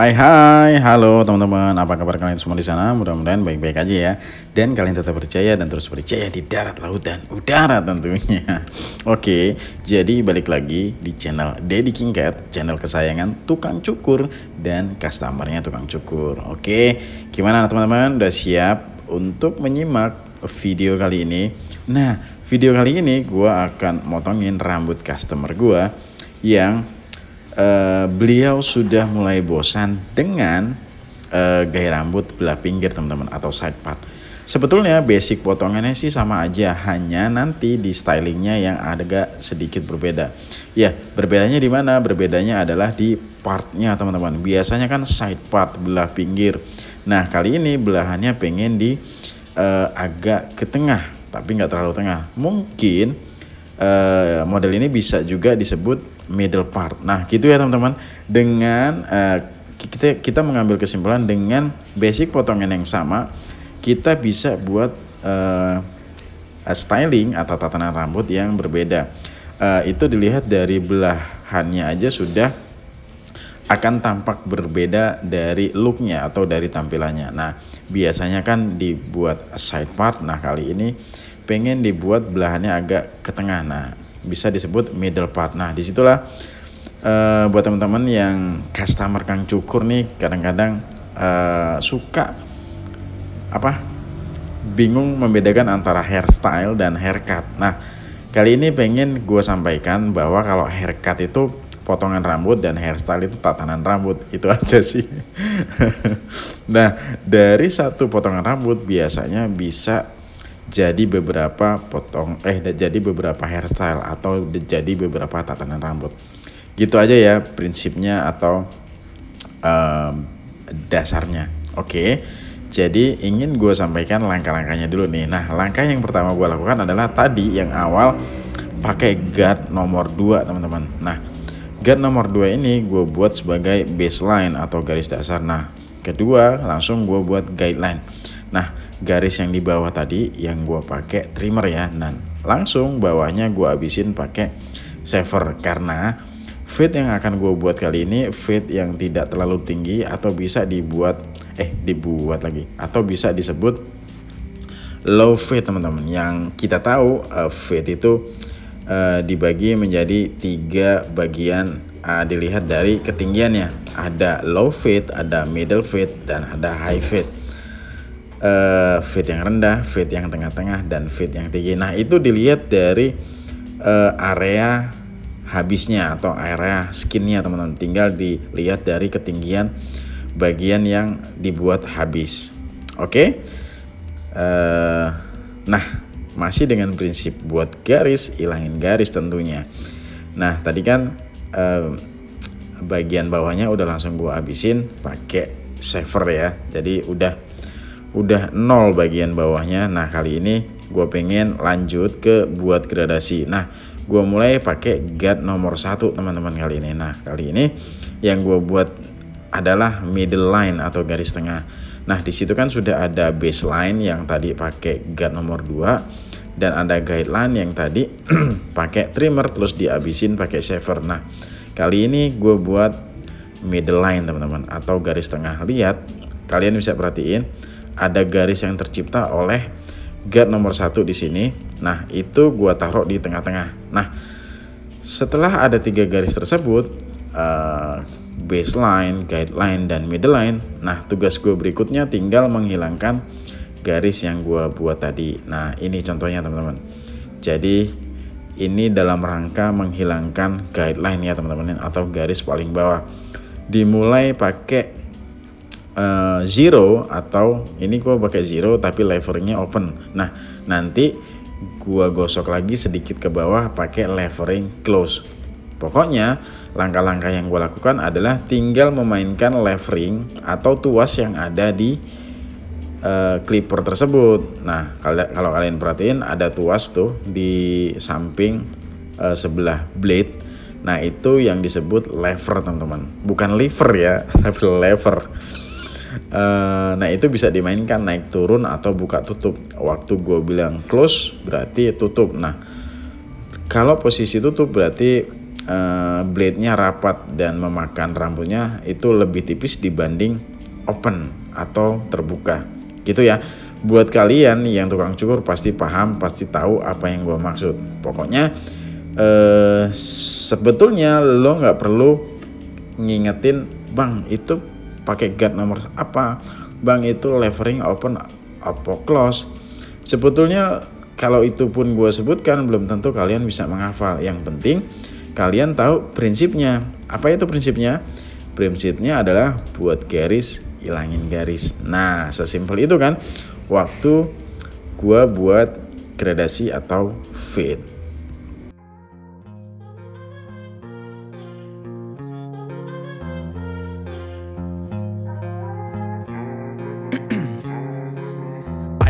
Hai, halo teman-teman. Apa kabar kalian semua di sana? Mudah-mudahan baik-baik aja ya. Dan kalian tetap percaya dan terus percaya di darat, laut, dan udara tentunya. Oke, jadi balik lagi di channel Daddy King Cat, channel kesayangan tukang cukur dan customernya tukang cukur. Oke, gimana teman-teman? Udah siap untuk menyimak video kali ini? Nah, video kali ini gue akan motongin rambut customer gue yang beliau sudah mulai bosan dengan gaya rambut belah pinggir teman-teman, atau side part. Sebetulnya basic potongannya sih sama aja, hanya nanti di stylingnya yang agak sedikit berbeda. Ya, berbedanya di mana? Berbedanya adalah di partnya teman-teman. Biasanya kan side part belah pinggir. Nah, kali ini belahannya pengen di agak ke tengah, tapi nggak terlalu tengah. Mungkin model ini bisa juga disebut middle part. Nah, gitu ya teman-teman. Dengan kita mengambil kesimpulan dengan basic potongan yang sama, kita bisa buat styling atau tatanan rambut yang berbeda. Itu dilihat dari belahannya aja sudah akan tampak berbeda dari looknya atau dari tampilannya. Nah, biasanya kan dibuat side part. Nah, kali ini pengen dibuat belahannya agak ke tengah. Nah, bisa disebut middle part. Nah, disitulah buat teman-teman yang customer kang cukur nih, kadang-kadang suka bingung membedakan antara hairstyle dan haircut. Nah, kali ini pengen gue sampaikan bahwa kalau haircut itu potongan rambut dan hairstyle itu tatanan rambut. Itu aja sih. Nah, dari satu potongan rambut biasanya bisa jadi beberapa hairstyle atau jadi beberapa tatanan rambut. Gitu aja ya prinsipnya atau dasarnya. Oke. Jadi ingin gue sampaikan langkah-langkahnya dulu nih. Nah, langkah yang pertama gue lakukan adalah tadi yang awal pakai guard nomor 2 teman-teman. Nah, guard nomor 2 ini gue buat sebagai baseline atau garis dasar. Nah, kedua langsung gue buat guideline. Nah, garis yang di bawah tadi yang gue pakai trimmer ya, dan langsung bawahnya gue habisin pakai shaver, karena fade yang akan gue buat kali ini fade yang tidak terlalu tinggi atau bisa atau bisa disebut low fade teman-teman. Yang kita tahu fade itu dibagi menjadi 3 bagian, dilihat dari ketinggiannya. Ada low fade, ada middle fade, dan ada high fade. Fade yang rendah, fade yang tengah-tengah, dan fade yang tinggi. Nah, itu dilihat dari area habisnya atau area skinnya teman-teman. Tinggal dilihat dari ketinggian bagian yang dibuat habis. Oke. Nah, masih dengan prinsip buat garis, ilangin garis tentunya. Nah, tadi kan bagian bawahnya udah langsung gua habisin pakai shaver ya. Jadi udah 0 bagian bawahnya. Nah, kali ini gue pengen lanjut ke buat gradasi. Nah, gue mulai pakai guard nomor 1 teman-teman kali ini. Nah, kali ini yang gue buat adalah middle line atau garis tengah. Nah, di situ kan sudah ada baseline yang tadi pakai guard nomor 2, dan ada guideline yang tadi pakai trimmer terus dihabisin pakai shaver. Nah, kali ini gue buat middle line teman-teman atau garis tengah. Lihat, kalian bisa perhatiin ada garis yang tercipta oleh guard nomor 1 di sini. Nah, itu gua taruh di tengah-tengah. Nah, setelah ada 3 garis tersebut, baseline, guideline, dan middle line. Nah, tugas gue berikutnya tinggal menghilangkan garis yang gua buat tadi. Nah, ini contohnya teman-teman. Jadi ini dalam rangka menghilangkan guideline ya teman-teman, atau garis paling bawah. Dimulai pakai zero, atau ini gua pakai zero tapi leveringnya open. Nah, nanti gua gosok lagi sedikit ke bawah pakai levering close. Pokoknya langkah-langkah yang gua lakukan adalah tinggal memainkan levering atau tuas yang ada di clipper tersebut. Nah, kalau kalian perhatiin ada tuas tuh di samping sebelah blade. Nah, itu yang disebut lever teman-teman, bukan lever ya, tapi lever. Nah, itu bisa dimainkan naik turun atau buka tutup. Waktu gue bilang close berarti tutup. Nah, kalau posisi tutup berarti blade-nya rapat dan memakan rambutnya itu lebih tipis dibanding open atau terbuka gitu ya. Buat kalian yang tukang cukur pasti paham, pasti tahu apa yang gue maksud. Pokoknya sebetulnya lo nggak perlu ngingetin, bang itu pakai guard nomor apa, bang itu levering open apa close. Sebetulnya kalau itu pun gue sebutkan belum tentu kalian bisa menghafal. Yang penting kalian tahu prinsipnya. Apa itu prinsipnya? Prinsipnya adalah buat garis, hilangin garis. Nah, sesimpel itu kan waktu gue buat gradasi atau fade.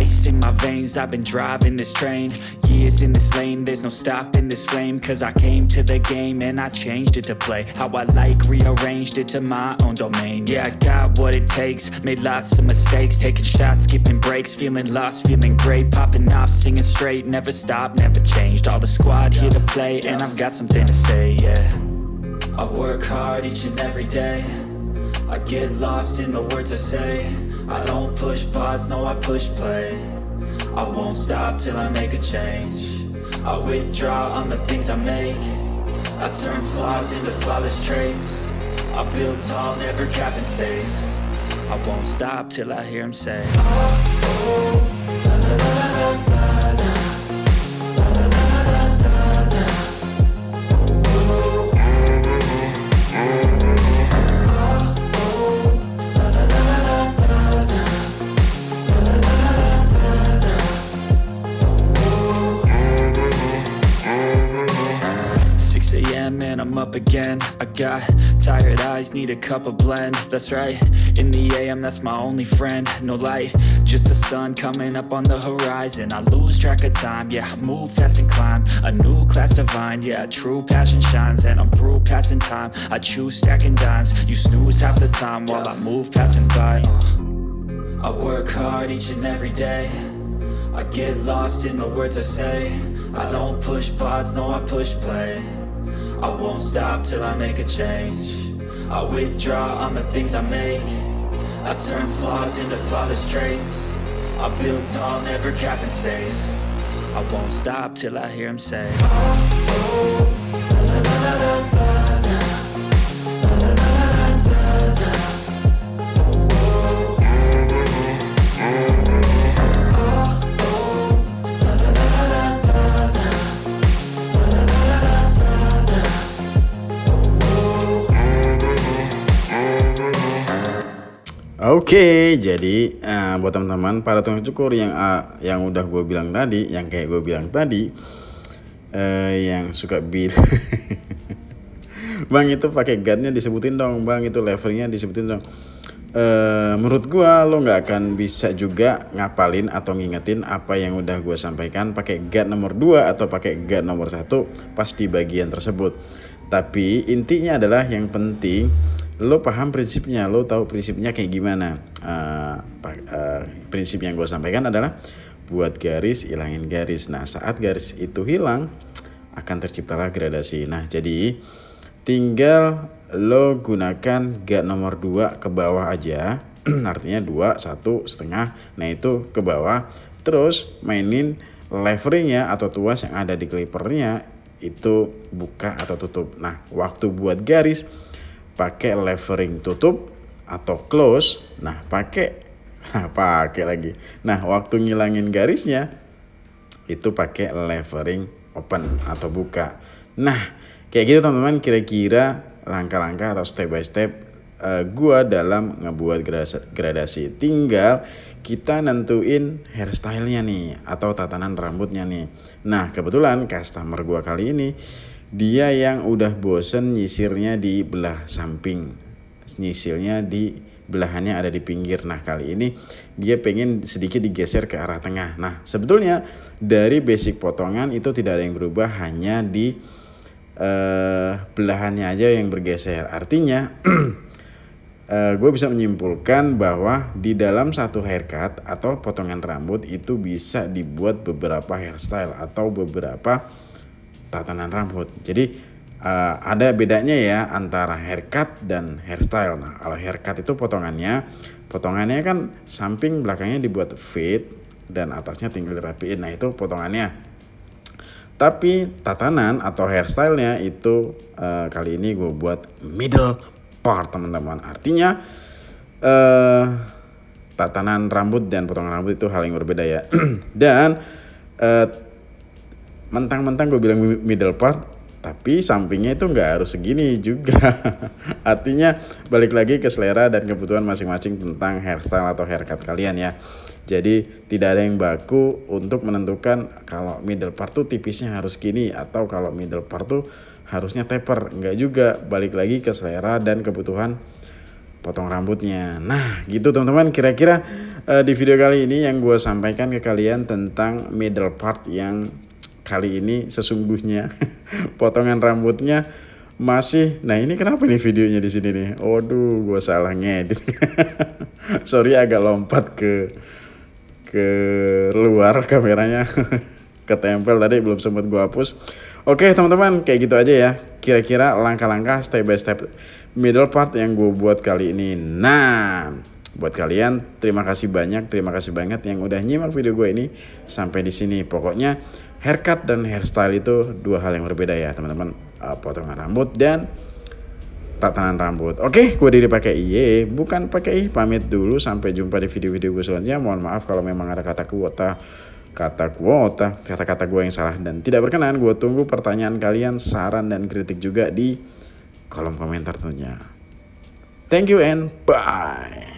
Ice in my veins, I've been driving this train. Years in this lane, there's no stopping this flame. Cause I came to the game and I changed it to play how I like, rearranged it to my own domain. Yeah, I got what it takes, made lots of mistakes, taking shots, skipping breaks, feeling lost, feeling great, popping off, singing straight, never stopped, never changed. All the squad here to play and I've got something to say, yeah. I work hard each and every day, I get lost in the words I say. I don't push pause, no I push play. I won't stop till I make a change. I withdraw on the things I make. I turn flaws into flawless traits. I build tall, never capped in space. I won't stop till I hear him say and I'm up again. I got tired eyes, need a cup of blend. That's right, in the AM, that's my only friend. No light, just the sun coming up on the horizon. I lose track of time, yeah, I move fast and climb a new class divine, yeah, true passion shines. And I'm through passing time, I choose stacking dimes. You snooze half the time while I move passing by. I work hard each and every day, I get lost in the words I say. I don't push pause, no I push play. I won't stop till I make a change. I withdraw on the things I make. I turn flaws into flawless traits. I build tall, never capped in space. I won't stop till I hear him say Oke, jadi buat teman-teman para tukang cukur yang udah gue bilang tadi, yang kayak gue bilang tadi, yang suka bang itu pakai guardnya disebutin dong, bang itu levelnya disebutin dong. Menurut gue lo nggak akan bisa juga ngapalin atau ngingetin apa yang udah gue sampaikan pakai guard nomor 2 atau pakai guard nomor 1 pas di bagian tersebut. Tapi intinya adalah yang penting lo paham prinsipnya, lo tahu prinsipnya kayak gimana. Prinsip yang gue sampaikan adalah buat garis, hilangin garis. Nah, saat garis itu hilang akan terciptalah gradasi. Nah, jadi tinggal lo gunakan guard nomor 2 ke bawah aja. Artinya 2, 1,5. Nah, itu ke bawah. Terus mainin leveringnya atau tuas yang ada di clippernya itu buka atau tutup. Nah, waktu buat garis pakai levering tutup atau close. Nah, pakai lagi. Nah, waktu ngilangin garisnya itu pakai levering open atau buka. Nah, kayak gitu teman-teman, kira-kira langkah-langkah atau step by step gua dalam ngebuat gradasi. Tinggal kita nentuin hairstyle-nya nih atau tatanan rambutnya nih. Nah, kebetulan customer gua kali ini dia yang udah bosen nyisirnya di belah samping, nyisirnya di belahannya ada di pinggir. Nah, kali ini dia pengen sedikit digeser ke arah tengah. Nah, sebetulnya dari basic potongan itu tidak ada yang berubah, hanya di belahannya aja yang bergeser. Artinya gue bisa menyimpulkan bahwa di dalam satu haircut atau potongan rambut itu bisa dibuat beberapa hairstyle atau beberapa tatanan rambut. Jadi ada bedanya ya antara haircut dan hairstyle. Nah, kalau haircut itu potongannya kan samping belakangnya dibuat fade dan atasnya tinggal dirapiin. Nah, itu potongannya. Tapi tatanan atau hairstylenya itu kali ini gue buat middle part, teman-teman. Artinya tatanan rambut dan potongan rambut itu hal yang berbeda ya. Dan mentang-mentang gue bilang middle part, tapi sampingnya itu nggak harus segini juga. Artinya balik lagi ke selera dan kebutuhan masing-masing tentang hairstyle atau haircut kalian ya. Jadi tidak ada yang baku untuk menentukan kalau middle part tuh tipisnya harus gini atau kalau middle part tuh harusnya taper. Enggak juga, balik lagi ke selera dan kebutuhan potong rambutnya. Nah gitu teman-teman, kira-kira di video kali ini yang gue sampaikan ke kalian tentang middle part yang kali ini sesungguhnya potongan rambutnya masih. Nah ini kenapa nih videonya di sini nih? Waduh, gue salah ngedit. Sorry, agak lompat ke luar kameranya. Ketempel tadi, belum sempat gue hapus. Oke teman-teman, kayak gitu aja ya kira-kira langkah-langkah step by step middle part yang gue buat kali ini. Nah buat kalian terima kasih banget yang udah nyimak video gue ini sampai di sini. Pokoknya haircut dan hairstyle itu dua hal yang berbeda ya teman-teman. Potongan rambut dan tatanan rambut. Oke, gue Didi pakai iye, bukan pakai i. Pamit dulu, sampai jumpa di video-video gue selanjutnya. Mohon maaf kalau memang ada kata-kata gue yang salah dan tidak berkenan. Gue tunggu pertanyaan kalian, saran dan kritik juga di kolom komentar tentunya. Thank you and bye.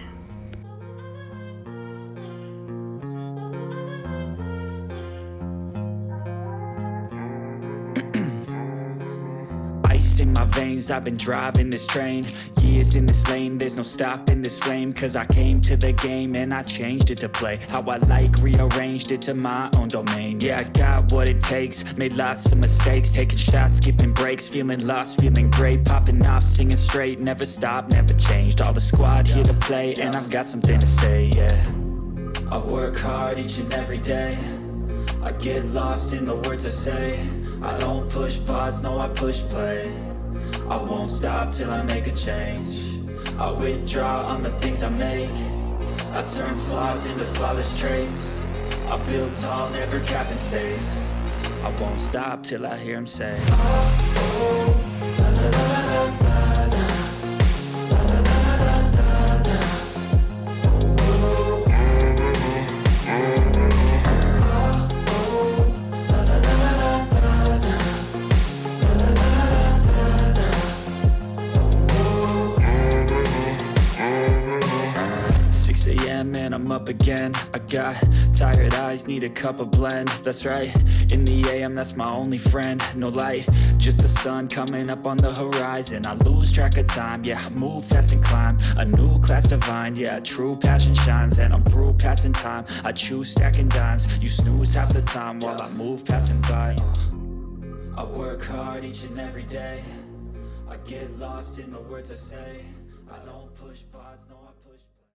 In my veins, I've been driving this train. Years in this lane, there's no stopping this flame. Cause I came to the game and I changed it to play how I like, rearranged it to my own domain. Yeah, I got what it takes, made lots of mistakes, taking shots, skipping breaks, feeling lost, feeling great, popping off, singing straight, never stopped, never changed. All the squad here to play and I've got something to say, yeah. I work hard each and every day, I get lost in the words I say. I don't push pause, no I push play. I won't stop till I make a change. I withdraw on the things I make. I turn flaws into flawless traits. I build tall, never capped in space. I won't stop till I hear him say, and I'm up again. I got tired eyes, need a cup of blend. That's right, in the AM, that's my only friend. No light, just the sun coming up on the horizon. I lose track of time, yeah, I move fast and climb a new class divine, yeah, true passion shines. And I'm through passing time, I choose stacking dimes. You snooze half the time while I move passing by. I work hard each and every day, I get lost in the words I say. I don't push pause, no